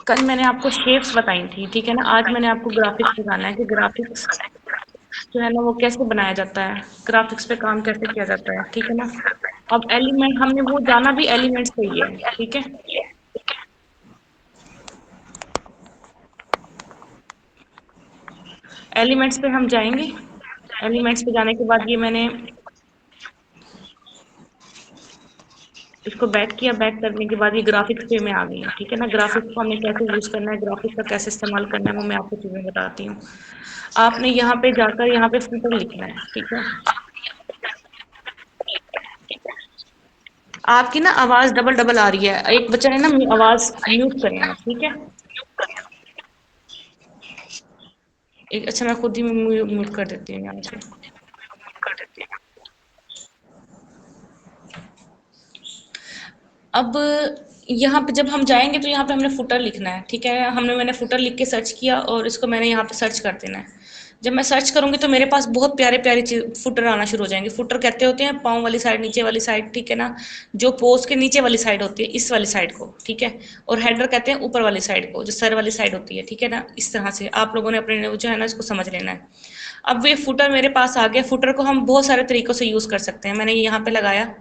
कल मैंने आपको शेप्स बताई थी, ठीक है ना? आज मैंने आपको ग्राफ़िक्स बताना है कि ग्राफ़िक्स जो है ना वो कैसे बनाया जाता है, ग्राफ़िक्स पे काम कैसे किया जाता है, ठीक है ना? अब एलिमेंट हमने वो जाना भी एलिमेंट्स से ही है, ठीक है? एलिमेंट्स पे हम जाएँगे, एलिमेंट्स पे जाने के बाद ये मैंने इसको बैक किया, बैक करने के बाद ये ग्राफ़िक्स पे मैं आ गई हूँ, ठीक है ना? ग्राफ़िक्स को हमने कैसे यूज़ करना है, ग्राफ़िक्स का कैसे इस्तेमाल करना है, वो मैं आपको चीज़ें बताती हूँ। आपने यहाँ पे जाकर यहाँ पे फ़ूटर लिखना है, ठीक है? आपकी ना आवाज़ डबल-डबल आ रही है। एक बच्चा है ना आवाज़ म्यूट करें आप, ठीक है? एक अच्छा मैं खुद ही म्यूट कर देती हूँ यहाँ से। अब यहाँ पे जब हम जाएँगे तो यहाँ पे हमने फुटर लिखना है, ठीक है? मैंने फुटर लिख के सर्च किया और इसको मैंने यहाँ पे सर्च कर देना है। जब मैं सर्च करूँगी तो मेरे पास बहुत प्यारे-प्यारे फुटर आना शुरू हो जाएँगे। फुटर कहते होते हैं पाँव वाली साइड, नीचे वाली साइड, ठीक है ना? जो पोस्ट के नीचे वाली साइड होती है, इस वाली साइड को, ठीक है? और हेडर कहते हैं ऊपर वाली साइड को, जो सर वाली साइड होती है, ठीक है ना? इस तरह से आप लोगों ने अपने जो है ना इसको समझ लेना है। अब ये फुटर मेरे पास आ गया, फुटर को हम बहुत सारे तरीकों से यूज़ कर सकते हैं। मैंने यहाँ पे लगाया,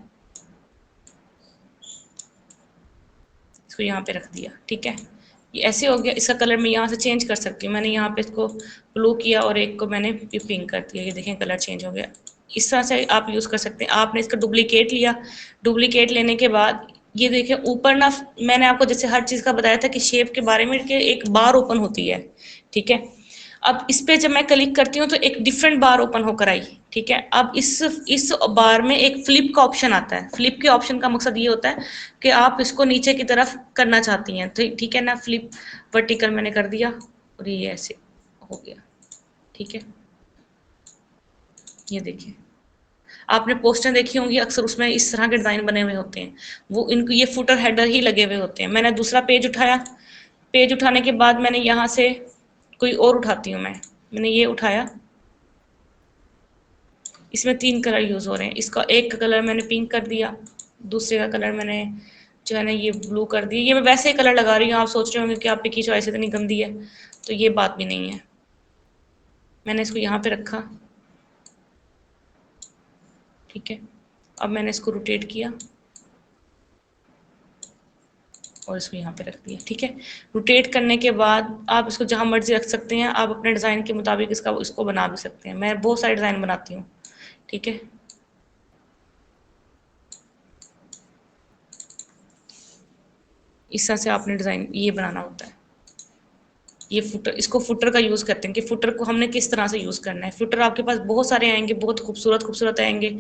इसको यहाँ पे रख दिया, ठीक है? ये ऐसे हो गया। इसका कलर मैं यहाँ से चेंज कर सकती हूँ। मैंने यहाँ पे इसको ब्लू किया और एक को मैंने पिंक कर दिया। ये देखें कलर चेंज हो गया। इस तरह से आप यूज़ कर सकते हैं। आपने इसका डुप्लीकेट लिया, डुप्लीकेट लेने के बाद ये देखें ऊपर ना, मैंने आपको जैसे हर चीज़ का बताया था कि शेप के बारे में कि एक बार ओपन होती है, ठीक है? अब इस पे जब मैं क्लिक करती हूँ तो एक डिफरेंट बार ओपन होकर आई, ठीक है? अब इस बार में एक फ्लिप का ऑप्शन आता है। फ्लिप के ऑप्शन का मकसद ये होता है कि आप इसको नीचे की तरफ करना चाहती हैं, तो ठीक है ना? फ्लिप वर्टिकल मैंने कर दिया और ये ऐसे हो गया, ठीक है? ये देखिए, आपने पोस्टर देखी होंगी, अक्सर उसमें इस तरह के डिज़ाइन बने हुए होते हैं। वो इनको ये फुटर हेडर ही लगे हुए होते हैं। मैंने दूसरा पेज उठाया, पेज उठाने के बाद मैंने यहाँ से कोई और उठाती हूँ मैंने ये उठाया। इसमें 3 कलर यूज़ हो रहे हैं। इसका एक का कलर मैंने पिंक कर दिया, दूसरे का कलर मैंने जो है ना ये ब्लू कर दिया। ये मैं वैसे ही कलर लगा रही हूँ, आप सोच रहे होंगे कि आपकी चॉइस इतनी गंदी है, तो ये बात भी नहीं है। मैंने इसको यहाँ पे रखा, ठीक है? अब मैंने इसको रोटेट किया और इसको यहाँ पे रख दिया, ठीक है? रोटेट करने के बाद आप इसको जहाँ मर्जी रख सकते हैं, आप अपने डिज़ाइन के मुताबिक इसको बना भी सकते हैं। मैं बहुत सारे डिज़ाइन बनाती हूँ, ठीक है? इस तरह से आपने डिज़ाइन ये बनाना होता है। ये फुटर, इसको फुटर का यूज़ करते हैं कि फुटर को हमने किस तरह से यूज़ करना है। फुटर आपके पास बहुत सारे आएंगे, बहुत खूबसूरत खूबसूरत आएंगे,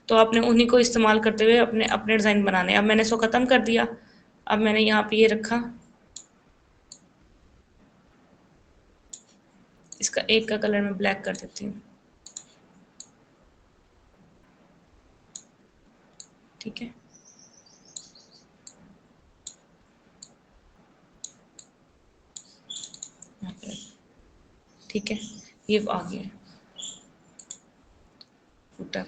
तो आपने उन्हीं को इस्तेमाल करते हुए अपने अपने डिज़ाइन बनाने हैं। अब मैंने इसको ख़त्म कर दिया। अब मैंने यहाँ पे ये रखा, इसका एक का कलर मैं ब्लैक कर देती हूँ, ठीक है? यहाँ पे ठीक है, ये आ गया फुटर।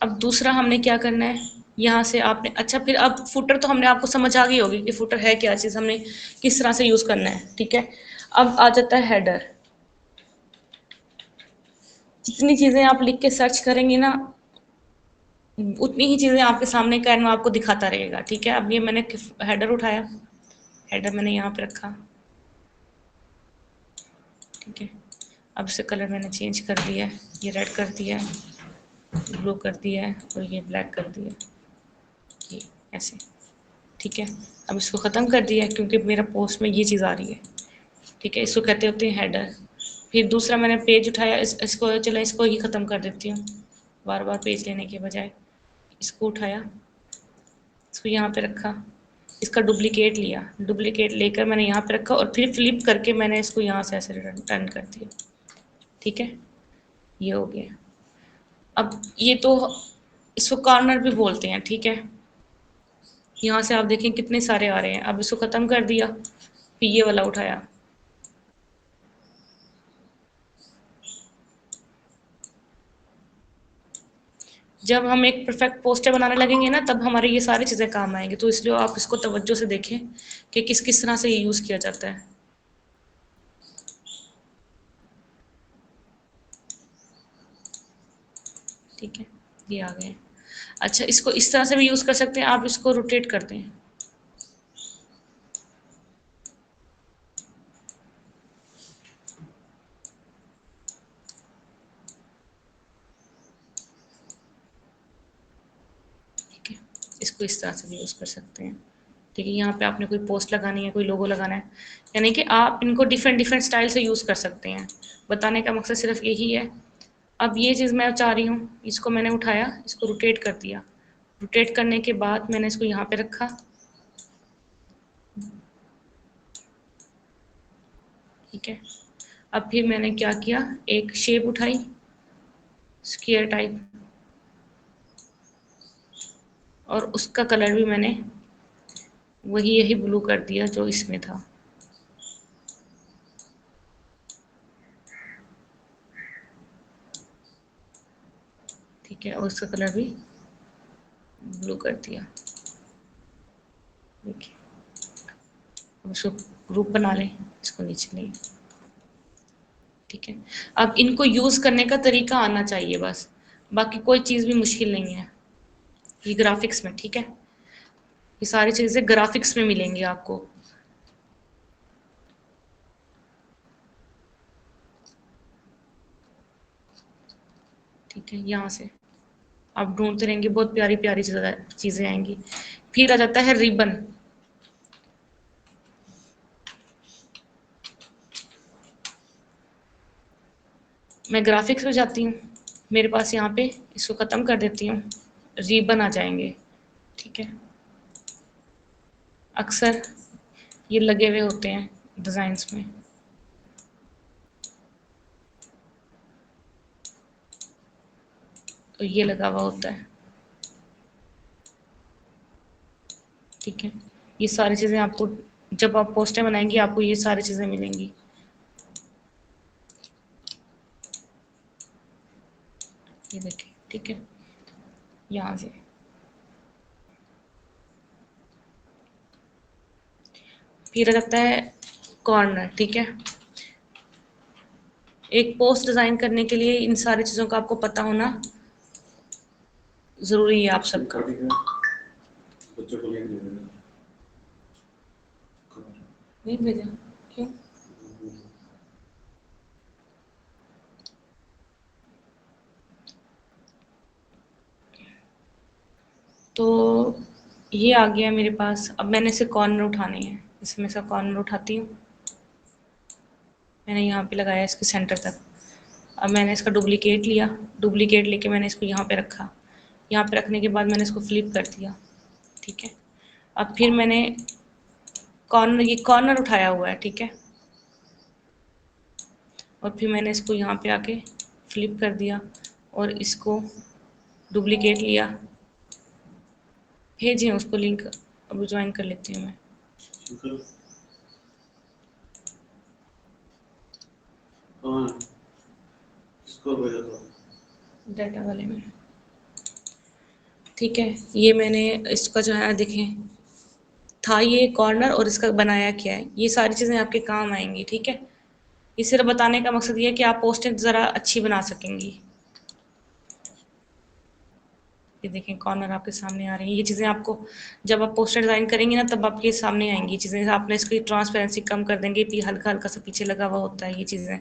अब दूसरा हमने क्या करना है, यहाँ से आपने अच्छा फिर अब फुटर तो हमने आपको समझ आ गई होगी कि फुटर है क्या चीज़, हमने किस तरह से यूज़ करना है, ठीक है? अब आ जाता है हेडर। जितनी चीज़ें आप लिख के सर्च करेंगे ना, उतनी ही चीज़ें आपके सामने कैनवा आपको दिखाता रहेगा, ठीक है? अब ये मैंने हेडर उठाया, हेडर मैंने यहाँ पे रखा, ठीक है? अब इससे कलर मैंने चेंज कर दिया है, ये रेड कर दिया है, ब्लू कर दिया है और ये ब्लैक कर दिया है, ये ऐसे, ठीक है? अब इसको ख़त्म कर दिया है क्योंकि मेरा पोस्ट में ये चीज़ आ रही है, ठीक है? इसको कहते होते हैं हेडर। फिर दूसरा मैंने पेज उठाया, इसको चलो इसको ही ख़त्म कर देती हूँ, बार बार पेज लेने के बजाय। इसको उठाया, इसको यहाँ पे रखा, इसका डुप्लीकेट लिया, डुप्लीकेट लेकर मैंने यहाँ पे रखा और फिर फ्लिप करके मैंने इसको यहाँ से ऐसे टर्न कर दिया, ठीक है? ये हो गया। अब ये तो इसको कॉर्नर भी बोलते हैं, ठीक है? यहाँ से आप देखें कितने सारे आ रहे हैं। अब इसको ख़त्म कर दिया, फिर ये वाला उठाया, जब हम एक परफेक्ट पोस्टर बनाने लगेंगे ना, तब हमारे ये सारी चीज़ें काम आएंगी। तो इसलिए आप इसको तवज्जो से देखें कि किस किस तरह से ये यूज़ किया जाता है। ठीक है, ये आ गए। अच्छा, इसको इस तरह से भी यूज़ कर सकते हैं, आप इसको रोटेट करते हैं। ठीक है, इसको इस तरह से भी यूज़ कर सकते हैं। ठीक है, यहाँ पे आपने कोई पोस्ट लगानी है, कोई लोगो लगाना है, यानी कि आप इनको डिफरेंट डिफरेंट स्टाइल से यूज़ कर सकते हैं। बताने का मकसद सिर्फ यही है। अब ये चीज़ मैं चाह रही हूँ, इसको मैंने उठाया, इसको रोटेट कर दिया। रोटेट करने के बाद मैंने इसको यहाँ पे रखा। ठीक है, अब फिर मैंने क्या किया, एक शेप उठाई, स्क्वायर टाइप, और उसका कलर भी मैंने वही यही ब्लू कर दिया जो इसमें था। ठीक है, और उसका कलर भी ब्लू कर दिया। देखिए, अब इसको ग्रुप बना लें, इसको नीचे लें। ठीक है, अब इनको यूज़ करने का तरीका आना चाहिए बस, बाकी कोई चीज़ भी मुश्किल नहीं है। ये ग्राफिक्स में, ठीक है, ये सारी चीज़ें ग्राफिक्स में मिलेंगी आपको। ठीक है, यहाँ से आप ढूंढते रहेंगे, बहुत प्यारी प्यारी चीज़ें आएंगी। फिर आ जाता है रिबन। मैं ग्राफिक्स में जाती हूँ, मेरे पास यहाँ पे इसको ख़त्म कर देती हूँ, रिबन आ जाएंगे। ठीक है, अक्सर ये लगे हुए होते हैं डिज़ाइंस में। तो ये लगा हुआ होता है। ठीक है, ये सारी चीज़ें आपको जब आप पोस्टर बनाएंगी आपको ये सारी चीज़ें मिलेंगी। ये देखिए, ठीक है, यहाँ से फिर आ जाता है कॉर्नर। ठीक है, एक पोस्ट डिज़ाइन करने के लिए इन सारी चीज़ों का आपको पता होना ज़रूरी है आप सबका। नहीं भेजा, क्यों? तो ये आ गया मेरे पास। अब मैंने इसे कॉर्नर उठाने हैं, इसमें से कॉर्नर उठाती हूँ, मैंने यहाँ पे लगाया इसके सेंटर तक। अब मैंने इसका डुप्लीकेट लिया, डुप्लीकेट लेके मैंने इसको यहाँ पे रखा। यहाँ पे रखने के बाद मैंने इसको फ्लिप कर दिया। ठीक है, अब फिर मैंने कॉर्नर, ये कॉर्नर उठाया हुआ है। ठीक है, और फिर मैंने इसको यहाँ पे आके फ्लिप कर दिया और इसको डुप्लीकेट लिया, भेजिए उसको लिंक। अब ज्वाइन कर लेती हूँ मैं। डाटा वाले में। ठीक है, ये मैंने इसका जो है देखें था ये कॉर्नर, और इसका बनाया क्या है, ये सारी चीज़ें आपके काम आएंगी। ठीक है, ये सिर्फ बताने का मकसद ये है कि आप पोस्टें ज़रा अच्छी बना सकेंगी। ये देखें, कॉर्नर आपके सामने आ रही है। ये चीज़ें आपको जब आप पोस्टर डिज़ाइन करेंगी ना, तब आपके सामने आएंगी चीज़ें। आपने इसकी ट्रांसपेरेंसी कम कर देंगे, फिर हल्का हल्का सा पीछे लगा हुआ होता है ये चीज़ें।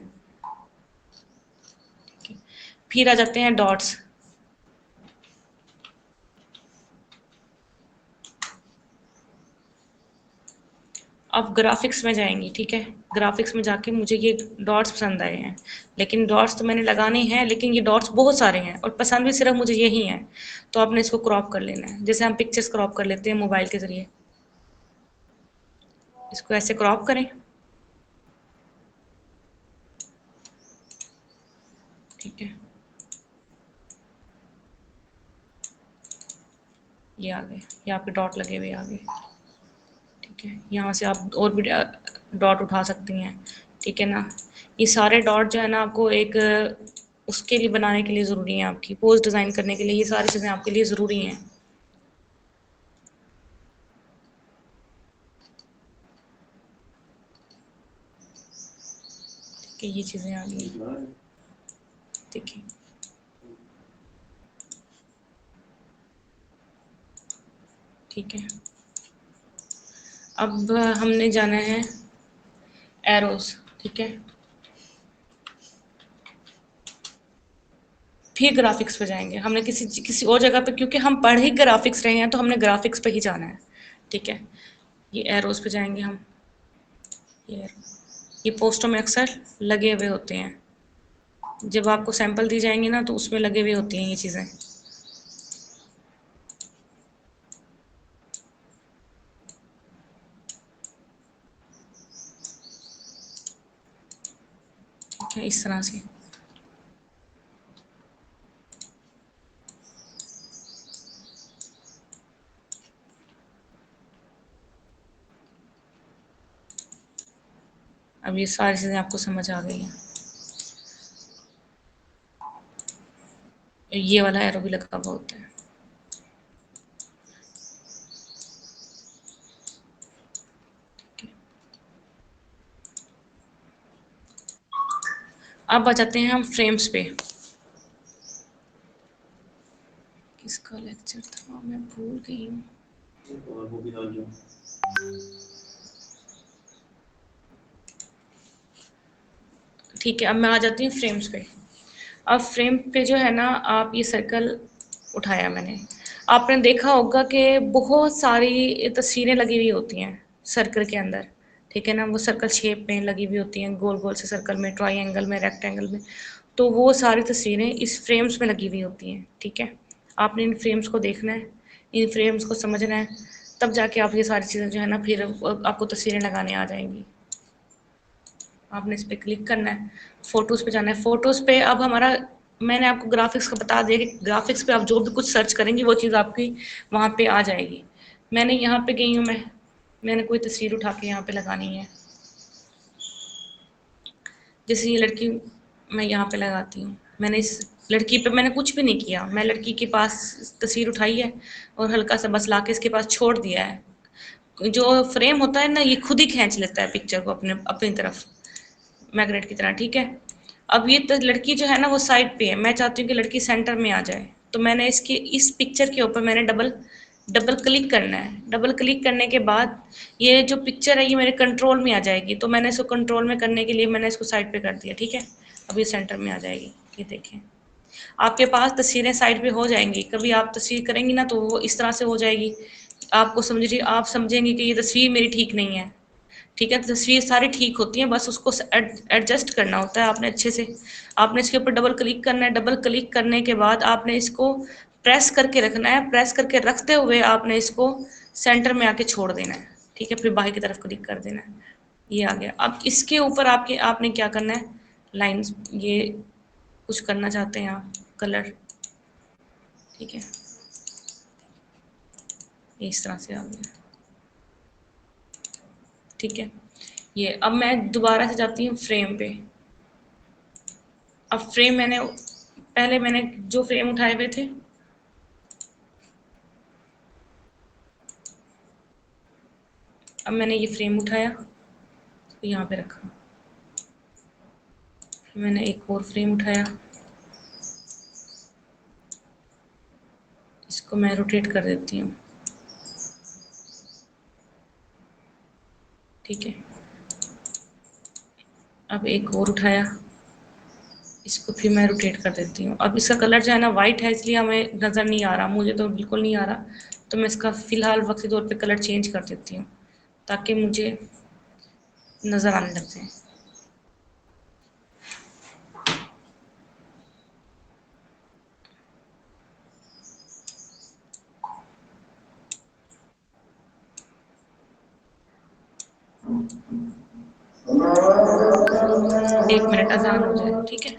फिर आ जाते हैं डॉट्स। अब ग्राफिक्स में जाएंगी। ठीक है, ग्राफिक्स में जाके मुझे ये डॉट्स पसंद आए हैं, लेकिन डॉट्स तो मैंने लगाने हैं, लेकिन ये डॉट्स बहुत सारे हैं और पसंद भी सिर्फ मुझे यही हैं। तो आपने इसको क्रॉप कर लेना है, जैसे हम पिक्चर्स क्रॉप कर लेते हैं मोबाइल के ज़रिए। इसको ऐसे क्रॉप करें। ठीक है, ये आ गए, यहाँ पे डॉट लगे हुए आ गए। ठीक है, यहाँ से आप और भी डॉट उठा सकती हैं। ठीक है ना, ये सारे डॉट जो है ना आपको एक उसके लिए बनाने के लिए ज़रूरी है, आपकी पोस्ट डिज़ाइन करने के लिए ये सारी चीज़ें आपके लिए ज़रूरी हैं। ठीक है, ये चीज़ें आ गई, ठीक है। ठीक है, अब हमने जाना है एरोस, ठीक है। फिर ग्राफिक्स पे जाएंगे, हमने किसी और जगह पे, क्योंकि हम पढ़ ही ग्राफिक्स रहे हैं तो हमने ग्राफिक्स पे ही जाना है, ठीक है। ये एरोस पे जाएंगे हम, ये ये पोस्टों में अक्सर लगे हुए होते हैं, जब आपको सैंपल दी जाएंगे ना तो उसमें लगे हुए होती हैं ये चीज़ें। ठीक है, इस तरह से। अब ये सारी चीज़ें आपको समझ आ गई हैं। ये वाला एरो भी लगा हुआ होता है। अब आ जाते हैं हम फ्रेम्स पे। किसका लेक्चर था मैं भूल गई हूँ। ठीक है, अब मैं आ जाती हूँ फ्रेम्स पे। अब फ्रेम पे जो है ना, आप ये सर्कल उठाया मैंने, आपने देखा होगा कि बहुत सारी तस्वीरें लगी हुई होती हैं सर्कल के अंदर, ठीक है ना। वो सर्कल शेप में लगी हुई होती हैं, गोल गोल से सर्कल में, ट्रायंगल में, रेक्टेंगल में। तो वो सारी तस्वीरें इस फ्रेम्स में लगी हुई होती हैं, ठीक है। आपने इन फ्रेम्स को देखना है, इन फ्रेम्स को समझना है, तब जाके आप ये सारी चीज़ें जो है ना, फिर आपको तस्वीरें लगाने आ जाएंगी। आपने इस पर क्लिक करना है, फ़ोटोज़ पे जाना है। फ़ोटोज़ पे अब हमारा, मैंने आपको ग्राफिक्स का बता दिया कि ग्राफिक्स पे आप जो भी कुछ सर्च करेंगी वो चीज़ आपकी वहाँ पे आ जाएगी। मैंने यहाँ पे गई हूँ, मैंने कोई तस्वीर उठा के यहाँ पे लगानी है। जैसे ये लड़की, मैं यहाँ पे लगाती हूँ। मैंने इस लड़की पे मैंने कुछ भी नहीं किया, मैं लड़की के पास तस्वीर उठाई है और हल्का सा बस लाके इसके पास छोड़ दिया है। जो फ्रेम होता है ना, ये खुद ही खींच लेता है पिक्चर को अपने अपनी तरफ, मैग्नेट की तरह, ठीक है। अब ये तो लड़की जो है ना वो साइड पे है, मैं चाहती हूँ कि लड़की सेंटर में आ जाए। तो मैंने इसके इस पिक्चर के ऊपर मैंने डबल डबल क्लिक करना है। डबल क्लिक करने के बाद ये जो पिक्चर है ये मेरे कंट्रोल में आ जाएगी। तो मैंने इसको कंट्रोल में करने के लिए मैंने इसको साइड पे कर दिया, ठीक है। अब ये सेंटर में आ जाएगी, ये देखें। आपके पास तस्वीरें साइड पे हो जाएंगी, कभी आप तस्वीर करेंगी ना तो वो इस तरह से हो जाएगी, आपको समझिए, आप समझेंगे कि ये तस्वीर मेरी ठीक नहीं है, ठीक है। तस्वीर सारी ठीक होती है, बस उसको एडजस्ट करना होता है आपने अच्छे से। आपने इसके ऊपर डबल क्लिक करना है, डबल क्लिक करने के बाद आपने इसको प्रेस करके रखना है, प्रेस करके रखते हुए आपने इसको सेंटर में आके छोड़ देना है, ठीक है। फिर बाहर की तरफ क्लिक कर देना है, ये आ गया। अब इसके ऊपर आपने क्या करना है, लाइंस, ये कुछ करना चाहते हैं आप, कलर, ठीक है। ये इस तरह से आ गया, ठीक है। ये अब मैं दोबारा से जाती हूँ फ्रेम पे। अब फ्रेम मैंने जो फ्रेम उठाए हुए थे, अब मैंने ये फ्रेम उठाया तो यहाँ पे रखा। मैंने एक और फ्रेम उठाया, इसको मैं रोटेट कर देती हूँ, ठीक है। अब एक और उठाया, इसको फिर मैं रोटेट कर देती हूँ। अब इसका कलर जो है ना वाइट है, इसलिए हमें नज़र नहीं आ रहा, मुझे तो बिल्कुल नहीं आ रहा। तो मैं इसका फ़िलहाल वक्ती तौर पे कलर चेंज कर देती हूँ ताकि मुझे नज़र आने लग जाए। एक मिनट, अजान हो जाए, ठीक है।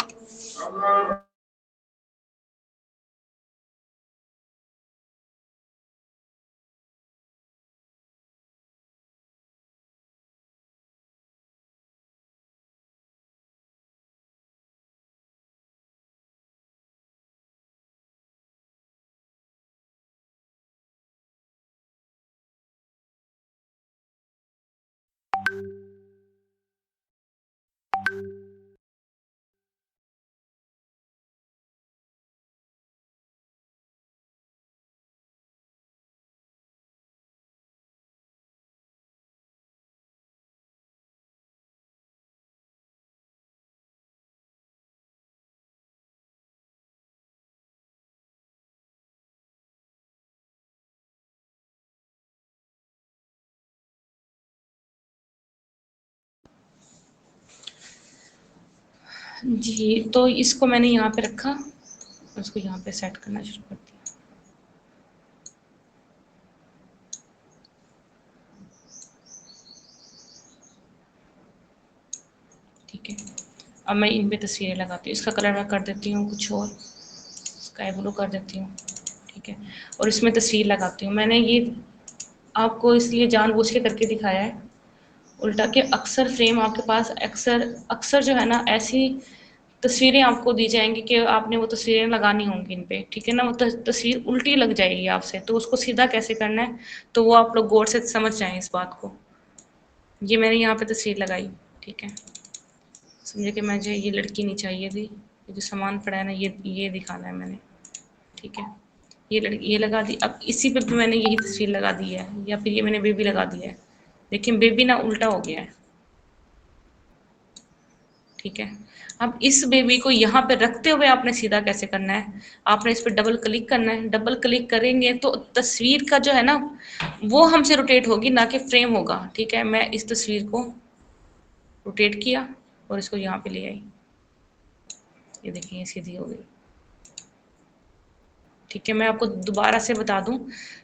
जी, तो इसको मैंने यहाँ पे रखा और इसको यहाँ पे सेट करना शुरू कर दिया। ठीक है, अब मैं इन पे तस्वीरें लगाती हूँ। इसका कलर मैं कर देती हूँ कुछ और, स्काई ब्लू कर देती हूँ। ठीक है, और इसमें तस्वीर लगाती हूँ। मैंने ये आपको इसलिए जानबूझ के करके दिखाया है उल्टा, कि अक्सर फ्रेम आपके पास अक्सर अक्सर जो है ना, ऐसी तस्वीरें आपको दी जाएंगी कि आपने वो तस्वीरें लगानी होंगी इन पे। ठीक है ना, वो तस्वीर उल्टी लग जाएगी आपसे, तो उसको सीधा कैसे करना है, तो वो आप लोग गौर से समझ जाएं इस बात को। ये मैंने यहाँ पे तस्वीर लगाई। ठीक है, समझे कि मुझे ये लड़की नहीं चाहिए थी, ये जो सामान पड़ा है ना, ये दिखाना है मैंने। ठीक है, ये लड़की ये लगा दी। अब इसी पे भी मैंने यही तस्वीर लगा दी है, या फिर ये मैंने बेबी लगा दिया है। देखिए बेबी ना उल्टा हो गया है। ठीक है, अब इस बेबी को यहाँ पे रखते हुए आपने सीधा कैसे करना है, आपने इस पर डबल क्लिक करना है। डबल क्लिक करेंगे तो तस्वीर का जो है ना, वो हमसे रोटेट होगी, ना कि फ्रेम होगा। ठीक है, मैं इस तस्वीर को रोटेट किया और इसको यहाँ पे ले आई। ये देखिए ये सीधी हो गई। ठीक है, मैं आपको दोबारा से बता दूं,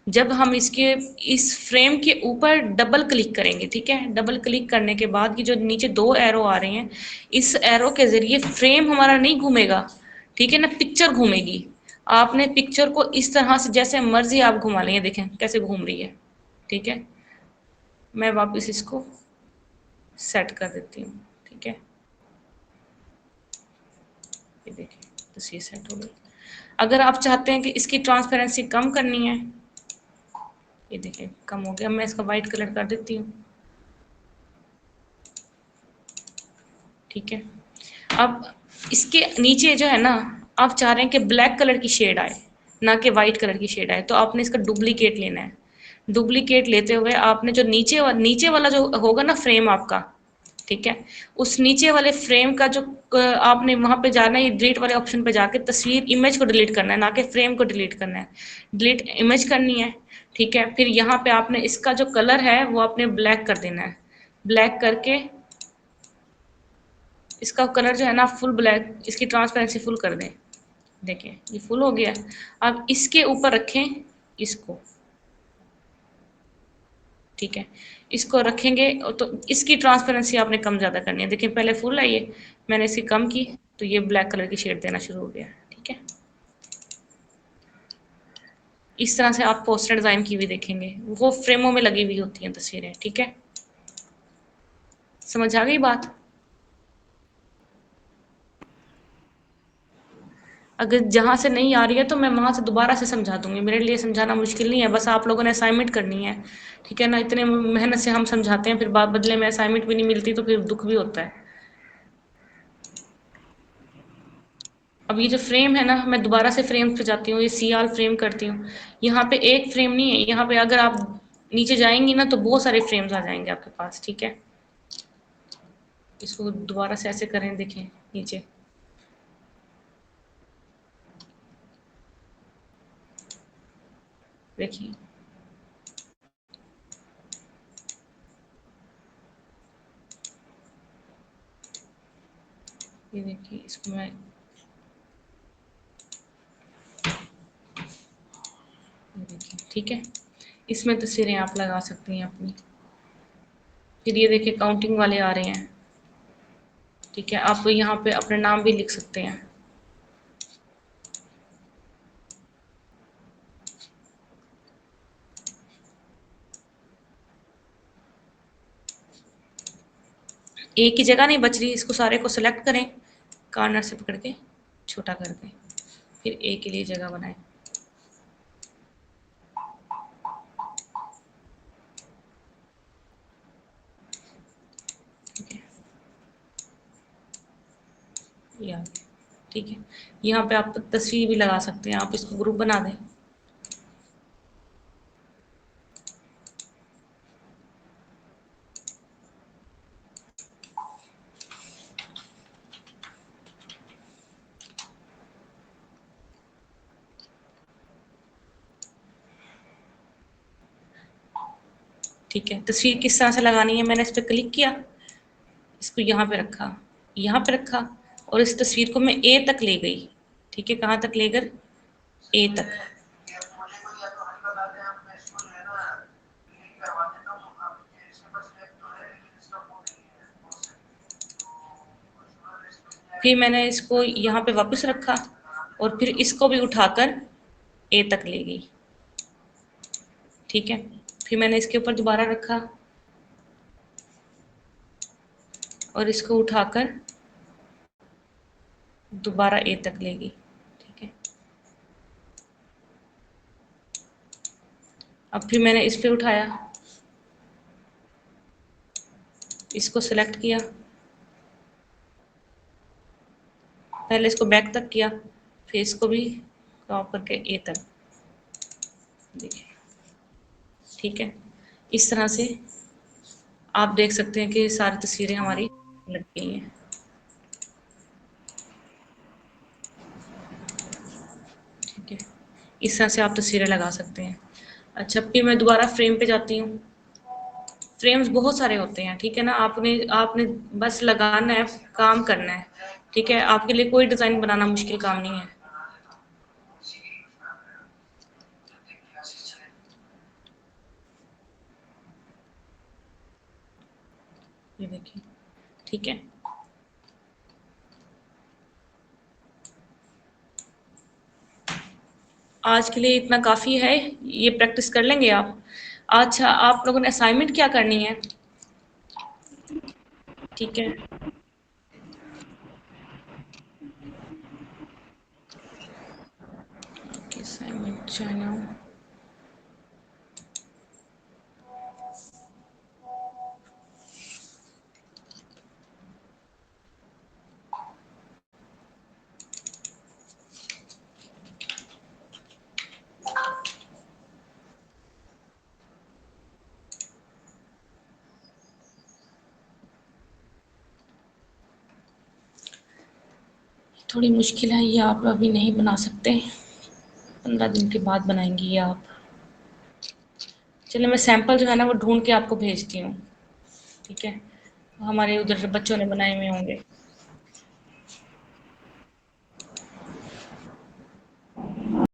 जब हम इसके इस फ्रेम के ऊपर डबल क्लिक करेंगे, ठीक है, डबल क्लिक करने के बाद की जो नीचे दो एरो आ रहे हैं, इस एरो के जरिए फ्रेम हमारा नहीं घूमेगा। ठीक है ना, पिक्चर घूमेगी। आपने पिक्चर को इस तरह से जैसे मर्जी आप घुमा लेंगे, देखें कैसे घूम रही है। ठीक है, मैं वापस इसको सेट कर देती हूँ। ठीक है, ये देखिए तस्वीर सेट हो गई। अगर आप चाहते हैं कि इसकी ट्रांसपेरेंसी कम करनी है, ये देखिए कम हो गया, मैं इसका वाइट कलर कर देती हूँ। ठीक है, अब इसके नीचे जो है ना, आप चाह रहे हैं कि ब्लैक कलर की शेड आए, ना कि वाइट कलर की शेड आए, तो आपने इसका डुप्लीकेट लेना है। डुप्लीकेट लेते हुए आपने जो नीचे वाला जो होगा ना फ्रेम आपका, ठीक है, उस नीचे वाले फ्रेम का जो आपने वहां पे जाना है, ये डिलीट वाले ऑप्शन पे जाके तस्वीर इमेज को डिलीट करना है, ना कि फ्रेम को डिलीट करना है। डिलीट इमेज करनी है। ठीक है, फिर यहाँ पे आपने इसका जो कलर है वो आपने ब्लैक कर देना है। ब्लैक करके इसका कलर जो है ना फुल ब्लैक, इसकी ट्रांसपेरेंसी फुल कर दें। देखिए ये फुल हो गया। अब इसके ऊपर रखें इसको। ठीक है, इसको रखेंगे तो इसकी ट्रांसपेरेंसी आपने कम ज़्यादा करनी है। देखिए पहले फुल है ये, मैंने इसे कम की तो ये ब्लैक कलर की शेड देना शुरू हो गया। ठीक है, इस तरह से आप पोस्टर डिज़ाइन की भी देखेंगे, वो फ्रेमों में लगी हुई होती हैं तस्वीरें। ठीक है, समझ आ गई बात। अगर जहाँ से नहीं आ रही है तो मैं वहाँ से दोबारा से समझा दूंगी, मेरे लिए समझाना मुश्किल नहीं है, बस आप लोगों ने असाइनमेंट करनी है। ठीक है ना, इतने मेहनत से हम समझाते हैं, फिर बाद बदले में असाइनमेंट भी नहीं मिलती तो फिर दुख भी होता है। अब ये जो फ्रेम है ना, मैं दोबारा से फ्रेम पे जाती हूँ, ये सी आल फ्रेम करती हूँ। यहाँ पे एक फ्रेम नहीं है, यहाँ पे अगर आप नीचे जाएंगी ना तो बहुत सारे फ्रेम्स आ जाएंगे आपके पास। ठीक है, इसको दोबारा से ऐसे करें, देखें नीचे, देखिए ये देखिए, इसको मैं ये देखिए। ठीक है, इसमें तस्वीरें आप लगा सकती हैं अपनी। फिर ये देखिए काउंटिंग वाले आ रहे हैं। ठीक है, आप यहाँ पे अपने नाम भी लिख सकते हैं। एक ही जगह नहीं बच रही, इसको सारे को सिलेक्ट करें, कॉर्नर से पकड़ के छोटा कर दें, फिर एक के लिए जगह बनाएं। ठीक है, ये आ गया। ठीक है, यहाँ पे आप तस्वीर भी लगा सकते हैं, आप इसको ग्रुप बना दें। ठीक है, तस्वीर किस तरह से लगानी है, मैंने इस पर क्लिक किया, इसको यहाँ पे रखा, यहाँ पे रखा, और इस तस्वीर को मैं ए तक ले गई, ठीक है, कहाँ तक लेकर, ए तक। फिर मैंने इसको यहाँ पे वापस रखा और फिर इसको भी उठाकर ए तक ले गई, ठीक है। फिर मैंने इसके ऊपर दोबारा रखा और इसको उठाकर दोबारा ए तक ले गई, ठीक है। अब फिर मैंने इस पे उठाया, इसको सेलेक्ट किया, पहले इसको बैक तक किया, फिर इसको भी क्रॉप करके ए तक, देखिए, ठीक है। इस तरह से आप देख सकते हैं कि सारी तस्वीरें हमारी लग गई हैं, ठीक है। इस तरह से आप तस्वीरें लगा सकते हैं। अच्छा, फिर मैं दोबारा फ्रेम पे जाती हूँ। फ्रेम्स बहुत सारे होते हैं, ठीक है ना, आपने आपने बस लगाना है, काम करना है, ठीक है। आपके लिए कोई डिज़ाइन बनाना मुश्किल काम नहीं है। ये देखिए, ठीक है। आज के लिए इतना काफ़ी है, ये प्रैक्टिस कर लेंगे आप। अच्छा, आप लोगों ने असाइनमेंट क्या करनी है, ठीक है। असाइनमेंट जाना, थोड़ी मुश्किल है ये, आप अभी नहीं बना सकते, 15 दिन के बाद बनाएंगी ये आप। चलिए, मैं सैंपल जो है ना वो ढूंढ के आपको भेजती हूँ, ठीक है। हमारे उधर बच्चों ने बनाए हुए होंगे।